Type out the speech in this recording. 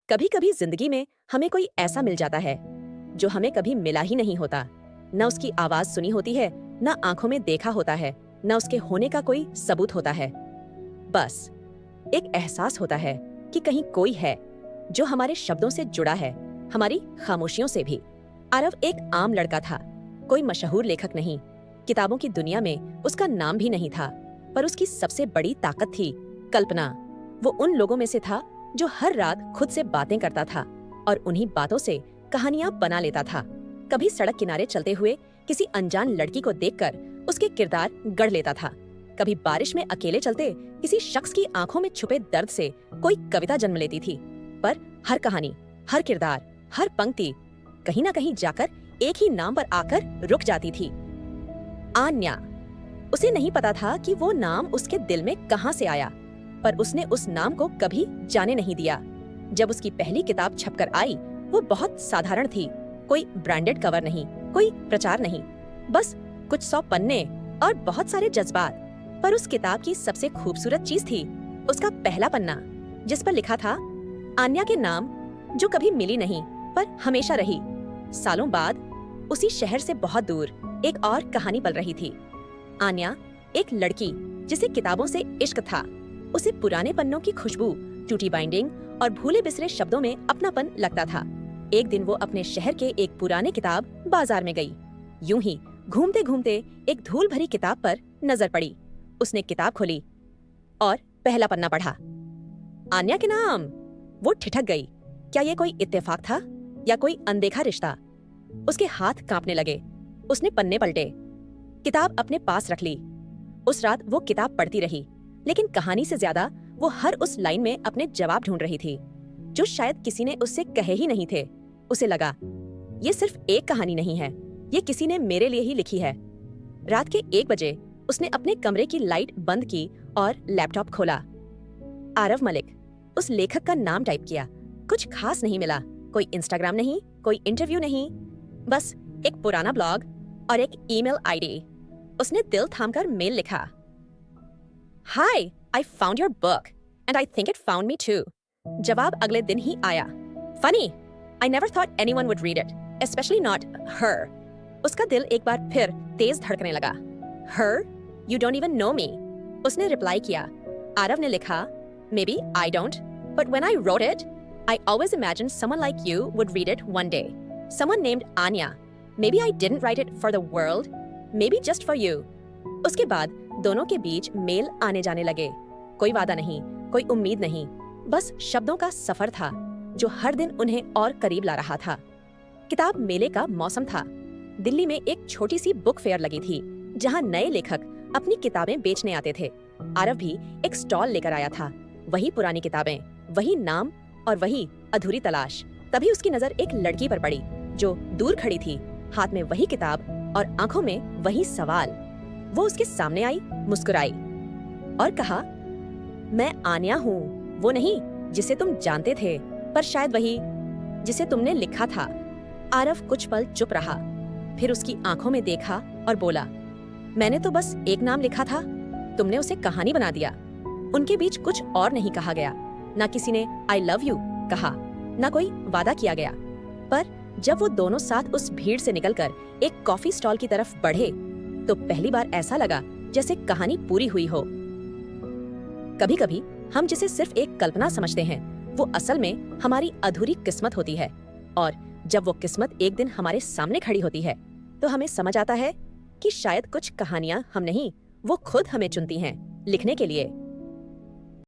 कभी कभी जिंदगी में हमें कोई ऐसा मिल जाता है जो हमें कभी मिला ही नहीं होता। न उसकी आवाज सुनी होती है, न आंखों में देखा होता है, न उसके होने का कोई सबूत होता है। बस एक एहसास होता है कि कहीं कोई है जो हमारे शब्दों से जुड़ा है, हमारी खामोशियों से भी। आरव एक आम लड़का था, कोई मशहूर लेखक नहीं, किताबों की दुनिया में उसका नाम भी नहीं था, पर उसकी सबसे बड़ी ताकत थी कल्पना। वो उन लोगों में से था जो हर रात खुद से बातें करता था और उन्हीं बातों से कहानियां बना लेता था। कभी सड़क किनारे चलते हुए किसी अनजान लड़की को देखकर उसके किरदार गढ़ लेता था। कभी बारिश में अकेले चलते किसी शख्स की आंखों में छुपे दर्द से कोई कविता जन्म लेती थी। पर हर कहानी, हर किरदार, हर पंक्ति कहीं ना कहीं जाकर एक ही नाम पर आकर रुक जाती थी, आन्या। उसे नहीं पता था कि वो नाम उसके दिल में कहां से आया, पर उसने उस नाम को कभी जाने नहीं दिया। जब उसकी पहली किताब छपकर आई, वो बहुत साधारण थी। कोई ब्रांडेड कवर नहीं, कोई प्रचार नहीं, बस कुछ 100 पन्ने और बहुत सारे जज्बात। पर उस किताब की सबसे खूबसूरत चीज थी उसका पहला पन्ना, जिस पर लिखा था आन्या के नाम, जो कभी मिली नहीं पर हमेशा रही। सालों बाद उसी शहर से बहुत दूर एक और कहानी पल रही थी। आन्या एक लड़की जिसे किताबों से इश्क था। उसे पुराने पन्नों की खुशबू, टूटी बाइंडिंग और भूले बिसरे शब्दों में अपनापन लगता था। एक दिन वो अपने शहर के एक पुराने किताब बाजार में गई। यूं ही घूमते घूमते एक धूल भरी किताब पर नजर पड़ी। उसने किताब खोली और पहला पन्ना पढ़ा। आन्या के नाम। वो ठिठक गई। क्या ये कोई इत्तेफाक था या कोई अनदेखा रिश्ता? उसके हाथ कांपने लगे। उसने पन्ने पलटे, किताब अपने पास रख ली। उस रात वो किताब पढ़ती रही, लेकिन कहानी से ज्यादा वो हर उस लाइन में अपने जवाब ढूंढ रही थी जो शायद किसी ने उससे कहे ही नहीं थे। उसे लगा, ये सिर्फ एक कहानी नहीं है, ये किसी ने मेरे लिए ही लिखी है। रात के 1 बजे उसने अपने कमरे की लाइट बंद की और लैपटॉप खोला। आरव मलिक, उस लेखक का नाम टाइप किया। कुछ खास नहीं मिला, कोई इंस्टाग्राम नहीं, कोई इंटरव्यू नहीं, बस एक पुराना ब्लॉग और एक ईमेल आईडी। उसने दिल थामकर मेल लिखा, हाय, I found your book and I think it found me too. जवाब अगले दिन ही आया। Funny, I never thought anyone would read it, especially not her. उसका दिल एक बार फिर तेज धड़कने लगा। Her? You don't even know me. उसने रिप्लाई किया। आरव ने लिखा, Maybe I don't, but when I wrote it, I always imagined someone like you would read it one day. Someone named Anya. Maybe I didn't write it for the world, maybe just for you. उसके बाद दोनों के बीच mail आने जाने लगे। कोई वादा नहीं, कोई उम्मीद नहीं, बस शब्दों का सफर था जो हर दिन उन्हें और करीब ला रहा था। किताब मेले का मौसम था। दिल्ली में एक छोटी सी बुक फेयर लगी थी जहां नए लेखक अपनी किताबें बेचने आते थे। आरव भी एक स्टॉल लेकर आया था। वही पुरानी किताबें, वही नाम और वही अधूरी तलाश। तभी उसकी नजर एक लड़की पर पड़ी जो दूर खड़ी थी, हाथ में वही किताब और आंखों में वही सवाल। वो उसके सामने आई, मुस्कुराई और कहा, मैं आन्या हूँ, वो नहीं जिसे तुम जानते थे, पर शायद वही जिसे तुमने लिखा था। आरव कुछ पल चुप रहा, फिर उसकी आंखों में देखा और बोला, मैंने तो बस एक नाम लिखा था, तुमने उसे कहानी बना दिया। उनके बीच कुछ और नहीं कहा गया, ना किसी ने आई लव यू कहा, ना कोई वादा किया गया। पर जब वो दोनों साथ उस भीड़ से निकलकर एक कॉफी स्टॉल की तरफ बढ़े, तो पहली बार ऐसा लगा जैसे कहानी पूरी हुई हो। कभी कभी हम जिसे सिर्फ एक कल्पना समझते हैं, वो असल में हमारी अधूरी किस्मत होती है। और जब वो किस्मत एक दिन हमारे सामने खड़ी होती है, तो हमें समझ आता है कि शायद कुछ कहानियां हम नहीं, वो खुद हमें चुनती हैं लिखने के लिए।